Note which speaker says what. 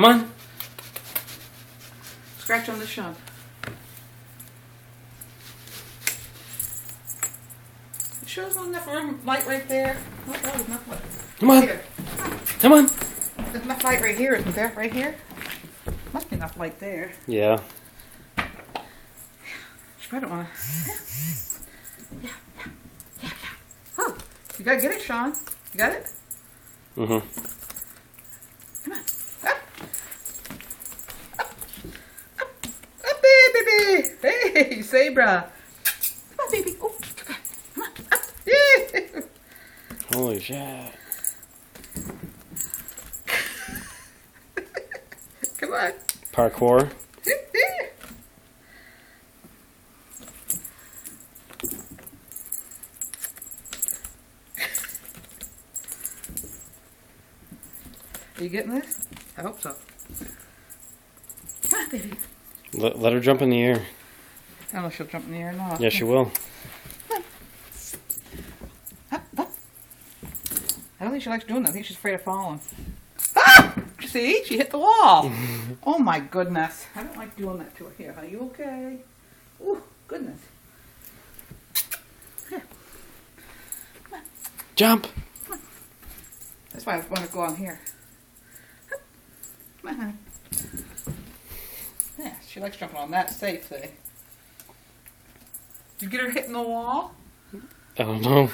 Speaker 1: Come on.
Speaker 2: Scratch on the shin. You sure there's not enough light right there? Oh, there's enough light.
Speaker 1: Come on.
Speaker 2: Here.
Speaker 1: Come on.
Speaker 2: There's enough light right here, isn't there? Right here? Must be enough light there.
Speaker 1: Yeah.
Speaker 2: She probably don't want to. Yeah. Oh, you gotta get it, Sean. You got it?
Speaker 1: Mm-hmm.
Speaker 2: Come on. Up. Up, baby. Hey, Sabre. Come on, baby. Oh, come on. Up. Yeah.
Speaker 1: Holy shit.
Speaker 2: Come on.
Speaker 1: Parkour. Are you getting this? I hope so. Come on, baby. Let her jump in the air.
Speaker 2: I don't know if she'll jump in the air or not.
Speaker 1: Yeah, she will.
Speaker 2: Come on. Up. I don't think she likes doing that. I think she's afraid of falling. Ah! See? She hit the wall. Oh, my goodness. I don't like doing that to her. Here, are you okay? Ooh, goodness. Here. Come on.
Speaker 1: Jump.
Speaker 2: Come on. That's why I want to go on here. Come on, honey. Yeah, she likes jumping on that safe thing. Did you get her hitting the wall?
Speaker 1: I don't know.